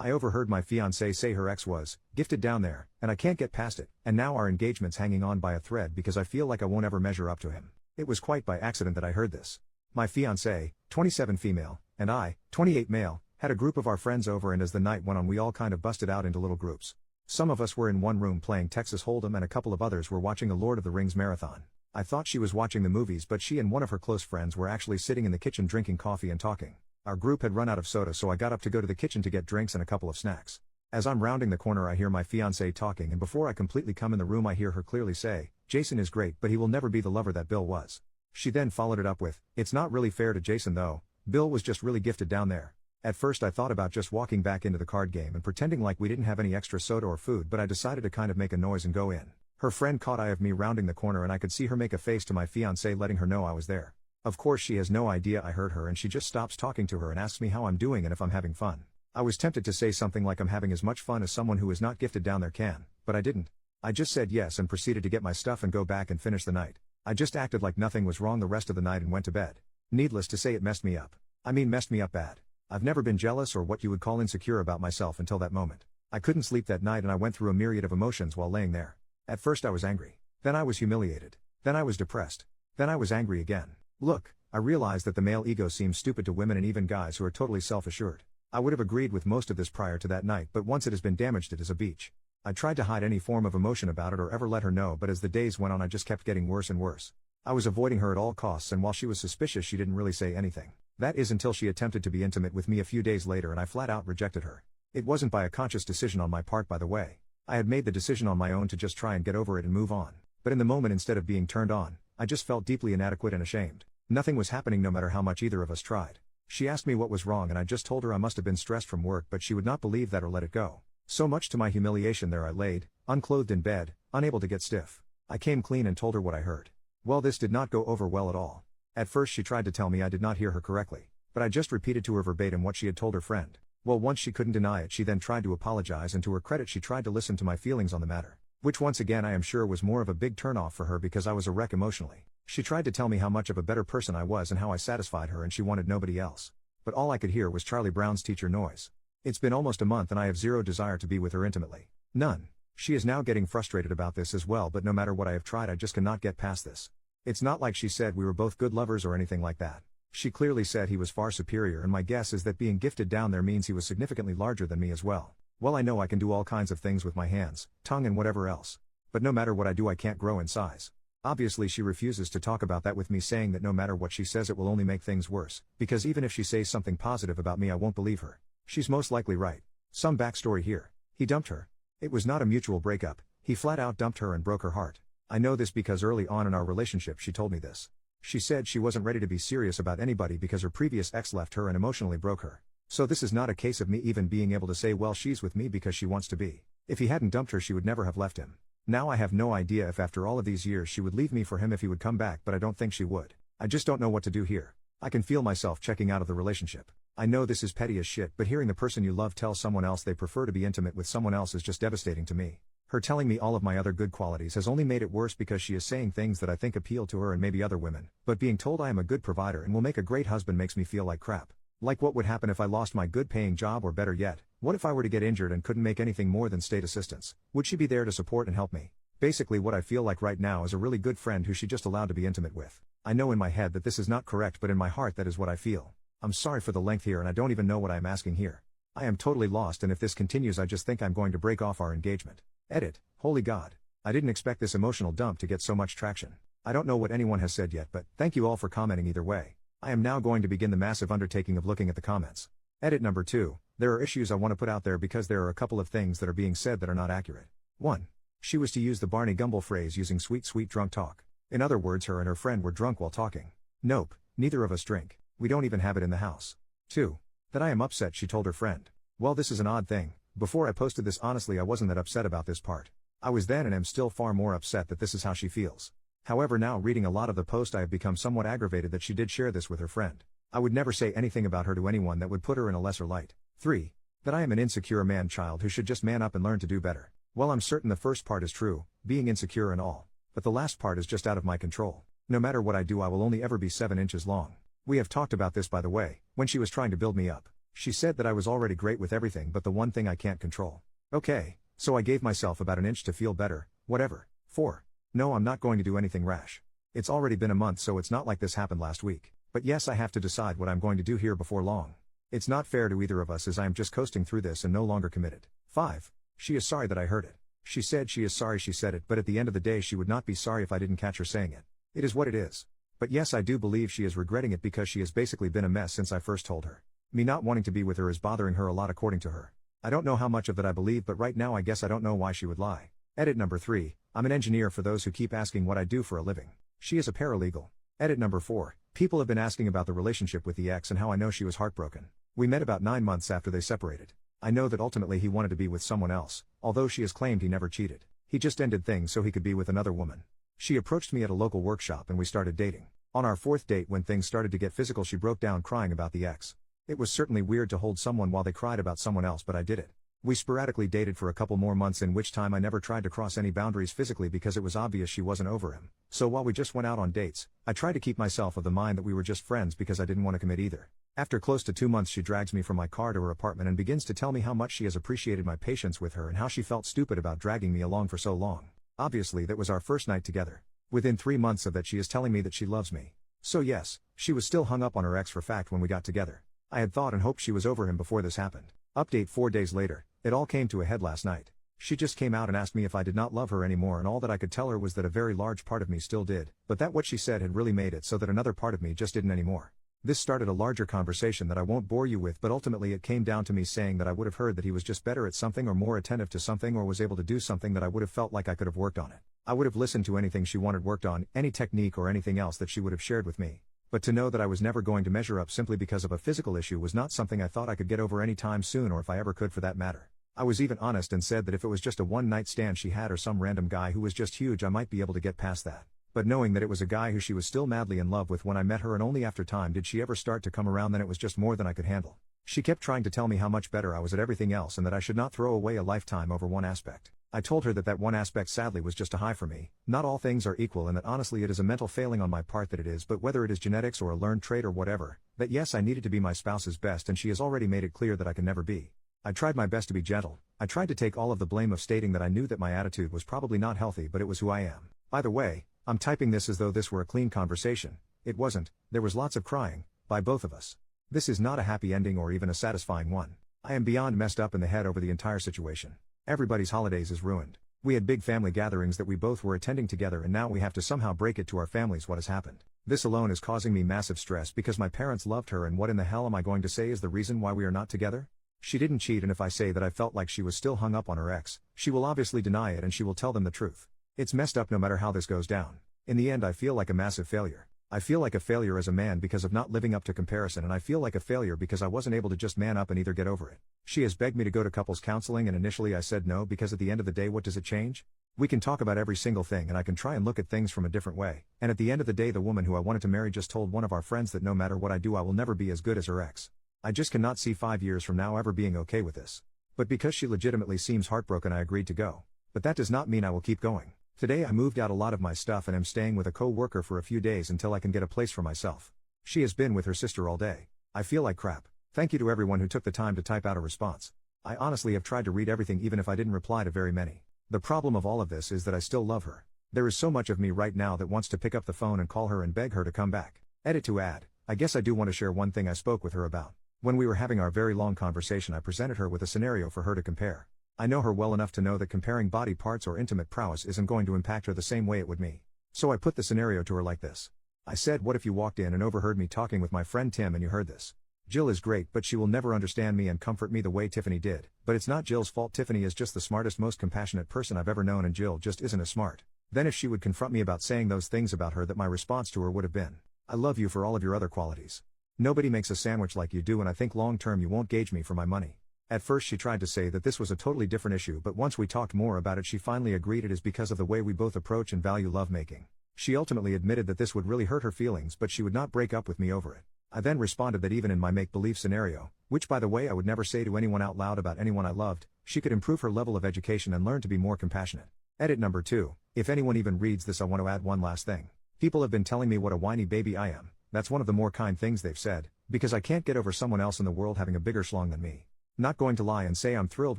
I overheard my fiancée say her ex was gifted down there, and I can't get past it, and now our engagement's hanging on by a thread because I feel like I won't ever measure up to him. It was quite by accident that I heard this. My fiancée, 27 female, and I, 28 male, had a group of our friends over, and as the night went on we all kind of busted out into little groups. Some of us were in one room playing Texas Hold'em and a couple of others were watching a Lord of the Rings marathon. I thought she was watching the movies, but she and one of her close friends were actually sitting in the kitchen drinking coffee and talking. Our group had run out of soda, so I got up to go to the kitchen to get drinks and a couple of snacks. As I'm rounding the corner I hear my fiancée talking, and before I completely come in the room I hear her clearly say, "Jason is great, but he will never be the lover that Bill was." She then followed it up with, "It's not really fair to Jason though, Bill was just really gifted down there." At first I thought about just walking back into the card game and pretending like we didn't have any extra soda or food, but I decided to kind of make a noise and go in. Her friend caught eye of me rounding the corner and I could see her make a face to my fiancée letting her know I was there. Of course she has no idea I heard her, and she just stops talking to her and asks me how I'm doing and if I'm having fun. I was tempted to say something like I'm having as much fun as someone who is not gifted down there can, but I didn't. I just said yes and proceeded to get my stuff and go back and finish the night. I just acted like nothing was wrong the rest of the night and went to bed. Needless to say, it messed me up. Messed me up bad. I've never been jealous or what you would call insecure about myself until that moment. I couldn't sleep that night and I went through a myriad of emotions while laying there. At first I was angry. Then I was humiliated. Then I was depressed. Then I was angry again. Look, I realized that the male ego seems stupid to women and even guys who are totally self-assured. I would have agreed with most of this prior to that night, but once it has been damaged it is a beach. I tried to hide any form of emotion about it or ever let her know, but as the days went on I just kept getting worse and worse. I was avoiding her at all costs, and while she was suspicious she didn't really say anything. That is until she attempted to be intimate with me a few days later and I flat out rejected her. It wasn't by a conscious decision on my part, by the way. I had made the decision on my own to just try and get over it and move on. But in the moment, instead of being turned on, I just felt deeply inadequate and ashamed. Nothing was happening no matter how much either of us tried. She asked me what was wrong and I just told her I must have been stressed from work, but she would not believe that or let it go. So much to my humiliation, there I laid, unclothed in bed, unable to get stiff. I came clean and told her what I heard. Well, this did not go over well at all. At first she tried to tell me I did not hear her correctly, but I just repeated to her verbatim what she had told her friend. Well, once she couldn't deny it, she then tried to apologize, and to her credit she tried to listen to my feelings on the matter, which once again I am sure was more of a big turnoff for her because I was a wreck emotionally. She tried to tell me how much of a better person I was and how I satisfied her, and she wanted nobody else. But all I could hear was Charlie Brown's teacher noise. It's been almost a month and I have zero desire to be with her intimately. None. She is now getting frustrated about this as well, but no matter what I have tried I just cannot get past this. It's not like she said we were both good lovers or anything like that. She clearly said he was far superior, and my guess is that being gifted down there means he was significantly larger than me as well. Well, I know I can do all kinds of things with my hands, tongue and whatever else. But no matter what I do I can't grow in size. Obviously she refuses to talk about that with me, saying that no matter what she says it will only make things worse, because even if she says something positive about me I won't believe her. She's most likely right. Some backstory here. He dumped her. It was not a mutual breakup, he flat out dumped her and broke her heart. I know this because early on in our relationship she told me this. She said she wasn't ready to be serious about anybody because her previous ex left her and emotionally broke her. So this is not a case of me even being able to say, well, she's with me because she wants to be. If he hadn't dumped her she would never have left him. Now I have no idea if after all of these years she would leave me for him if he would come back, but I don't think she would. I just don't know what to do here. I can feel myself checking out of the relationship. I know this is petty as shit, but hearing the person you love tell someone else they prefer to be intimate with someone else is just devastating to me. Her telling me all of my other good qualities has only made it worse because she is saying things that I think appeal to her and maybe other women, but being told I am a good provider and will make a great husband makes me feel like crap. Like what would happen if I lost my good paying job, or better yet, what if I were to get injured and couldn't make anything more than state assistance? Would she be there to support and help me? Basically what I feel like right now is a really good friend who she just allowed to be intimate with. I know in my head that this is not correct, but in my heart that is what I feel. I'm sorry for the length here and I don't even know what I am asking here. I am totally lost, and if this continues I just think I'm going to break off our engagement. Edit. Holy God. I didn't expect this emotional dump to get so much traction. I don't know what anyone has said yet, but thank you all for commenting either way. I am now going to begin the massive undertaking of looking at the comments. Edit number 2. There are issues I want to put out there because there are a couple of things that are being said that are not accurate. 1. She was to use the Barney Gumble phrase using sweet drunk talk. In other words, her and her friend were drunk while talking. Nope, neither of us drink. We don't even have it in the house. 2. That I am upset she told her friend. Well, this is an odd thing. Before I posted this, honestly I wasn't that upset about this part. I was then and am still far more upset that this is how she feels. However, now reading a lot of the post I have become somewhat aggravated that she did share this with her friend. I would never say anything about her to anyone that would put her in a lesser light. 3. That I am an insecure man-child who should just man up and learn to do better. Well, I'm certain the first part is true, being insecure and all. But the last part is just out of my control. No matter what I do I will only ever be 7 inches long. We have talked about this, by the way, when she was trying to build me up. She said that I was already great with everything but the one thing I can't control. Okay, so I gave myself about an inch to feel better, whatever. 4. No, I'm not going to do anything rash. It's already been a month, so it's not like this happened last week. But yes, I have to decide what I'm going to do here before long. It's not fair to either of us, as I am just coasting through this and no longer committed. 5. She is sorry that I heard it. She said she is sorry she said it, but at the end of the day she would not be sorry if I didn't catch her saying it. It is what it is. But yes, I do believe she is regretting it because she has basically been a mess since I first told her. Me not wanting to be with her is bothering her a lot according to her. I don't know how much of that I believe, but right now I guess I don't know why she would lie. Edit number 3, I'm an engineer for those who keep asking what I do for a living. She is a paralegal. Edit number 4, people have been asking about the relationship with the ex and how I know she was heartbroken. We met about 9 months after they separated. I know that ultimately he wanted to be with someone else, although she has claimed he never cheated. He just ended things so he could be with another woman. She approached me at a local workshop and we started dating. On our 4th date, when things started to get physical, she broke down crying about the ex. It was certainly weird to hold someone while they cried about someone else, but I did it. We sporadically dated for a couple more months, in which time I never tried to cross any boundaries physically because it was obvious she wasn't over him. So while we just went out on dates, I tried to keep myself of the mind that we were just friends because I didn't want to commit either. After close to 2 months, she drags me from my car to her apartment and begins to tell me how much she has appreciated my patience with her and how she felt stupid about dragging me along for so long. Obviously that was our first night together. Within 3 months of that, she is telling me that she loves me. So yes, she was still hung up on her ex for fact when we got together. I had thought and hoped she was over him before this happened. Update 4 days later, it all came to a head last night. She just came out and asked me if I did not love her anymore, and all that I could tell her was that a very large part of me still did, but that what she said had really made it so that another part of me just didn't anymore. This started a larger conversation that I won't bore you with, but ultimately it came down to me saying that I would have heard that he was just better at something or more attentive to something or was able to do something that I would have felt like I could have worked on it. I would have listened to anything she wanted worked on, any technique or anything else that she would have shared with me. But to know that I was never going to measure up simply because of a physical issue was not something I thought I could get over any time soon, or if I ever could for that matter. I was even honest and said that if it was just a one-night stand she had or some random guy who was just huge, I might be able to get past that. But knowing that it was a guy who she was still madly in love with when I met her, and only after time did she ever start to come around, then it was just more than I could handle. She kept trying to tell me how much better I was at everything else and that I should not throw away a lifetime over one aspect. I told her that that one aspect sadly was just a high for me. Not all things are equal, and that honestly it is a mental failing on my part that it is, but whether it is genetics or a learned trait or whatever, that yes, I needed to be my spouse's best, and she has already made it clear that I can never be. I tried my best to be gentle. I tried to take all of the blame of stating that I knew that my attitude was probably not healthy, but it was who I am. By the way, I'm typing this as though this were a clean conversation. It wasn't. There was lots of crying, by both of us. This is not a happy ending or even a satisfying one. I am beyond messed up in the head over the entire situation. Everybody's holidays is ruined. We had big family gatherings that we both were attending together, and now we have to somehow break it to our families what has happened. This alone is causing me massive stress because my parents loved her, and what in the hell am I going to say is the reason why we are not together? She didn't cheat, and if I say that I felt like she was still hung up on her ex, she will obviously deny it and she will tell them the truth. It's messed up no matter how this goes down. In the end I feel like a massive failure. I feel like a failure as a man because of not living up to comparison, and I feel like a failure because I wasn't able to just man up and either get over it. She has begged me to go to couples counseling, and initially I said no because at the end of the day, what does it change? We can talk about every single thing and I can try and look at things from a different way, and at the end of the day the woman who I wanted to marry just told one of our friends that no matter what I do I will never be as good as her ex. I just cannot see 5 years from now ever being okay with this. But because she legitimately seems heartbroken, I agreed to go. But that does not mean I will keep going. Today I moved out a lot of my stuff and am staying with a co-worker for a few days until I can get a place for myself. She has been with her sister all day. I feel like crap. Thank you to everyone who took the time to type out a response. I honestly have tried to read everything even if I didn't reply to very many. The problem of all of this is that I still love her. There is so much of me right now that wants to pick up the phone and call her and beg her to come back. Edit to add, I guess I do want to share one thing I spoke with her about. When we were having our very long conversation, I presented her with a scenario for her to compare. I know her well enough to know that comparing body parts or intimate prowess isn't going to impact her the same way it would me. So I put the scenario to her like this. I said, what if you walked in and overheard me talking with my friend Tim and you heard this? Jill is great, but she will never understand me and comfort me the way Tiffany did. But it's not Jill's fault. Tiffany is just the smartest, most compassionate person I've ever known, and Jill just isn't as smart. Then if she would confront me about saying those things about her, that my response to her would have been, I love you for all of your other qualities. Nobody makes a sandwich like you do, and I think long term you won't gauge me for my money. At first she tried to say that this was a totally different issue, but once we talked more about it she finally agreed it is because of the way we both approach and value lovemaking. She ultimately admitted that this would really hurt her feelings, but she would not break up with me over it. I then responded that even in my make-believe scenario, which by the way I would never say to anyone out loud about anyone I loved, she could improve her level of education and learn to be more compassionate. Edit number 2, if anyone even reads this I want to add one last thing. People have been telling me what a whiny baby I am. That's one of the more kind things they've said. Because I can't get over someone else in the world having a bigger schlong than me. Not going to lie and say I'm thrilled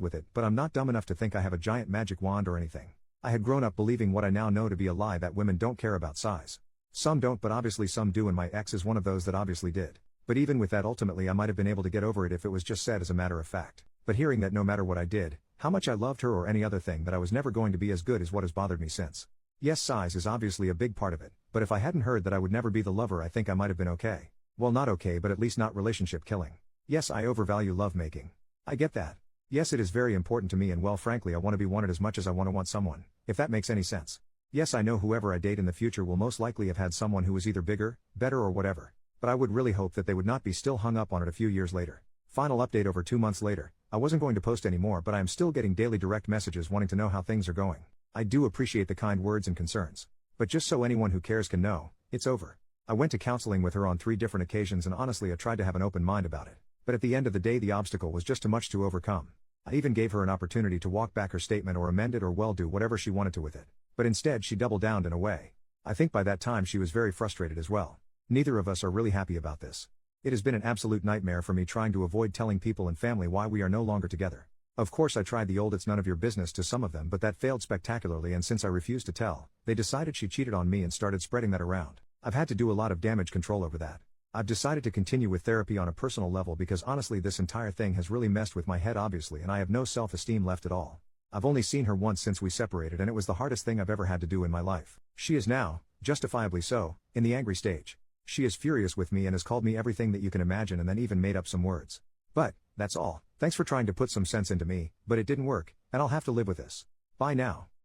with it, but I'm not dumb enough to think I have a giant magic wand or anything. I had grown up believing what I now know to be a lie, that women don't care about size. Some don't, but obviously some do, and my ex is one of those that obviously did. But even with that, ultimately I might have been able to get over it if it was just said as a matter of fact. But hearing that no matter what I did, how much I loved her or any other thing, that I was never going to be as good, is what has bothered me since. Yes, size is obviously a big part of it, but if I hadn't heard that I would never be the lover, I think I might have been okay. Well, not okay, but at least not relationship killing. Yes, I overvalue lovemaking. I get that. Yes, it is very important to me, and well, frankly, I want to be wanted as much as I want someone, if that makes any sense. Yes, I know whoever I date in the future will most likely have had someone who was either bigger, better, or whatever, but I would really hope that they would not be still hung up on it a few years later. Final update over 2 months later. I wasn't going to post anymore, but I am still getting daily direct messages wanting to know how things are going. I do appreciate the kind words and concerns. But just so anyone who cares can know, it's over. I went to counseling with her on 3 different occasions, and honestly I tried to have an open mind about it. But at the end of the day, the obstacle was just too much to overcome. I even gave her an opportunity to walk back her statement or amend it or well, do whatever she wanted to with it. But instead she doubled down in a way. I think by that time she was very frustrated as well. Neither of us are really happy about this. It has been an absolute nightmare for me trying to avoid telling people and family why we are no longer together. Of course I tried the old "it's none of your business" to some of them, but that failed spectacularly, and since I refused to tell, they decided she cheated on me and started spreading that around. I've had to do a lot of damage control over that. I've decided to continue with therapy on a personal level because honestly this entire thing has really messed with my head obviously, and I have no self-esteem left at all. I've only seen her once since we separated, and it was the hardest thing I've ever had to do in my life. She is now, justifiably so, in the angry stage. She is furious with me and has called me everything that you can imagine, and then even made up some words. But, that's all. Thanks for trying to put some sense into me, but it didn't work, and I'll have to live with this. Bye now.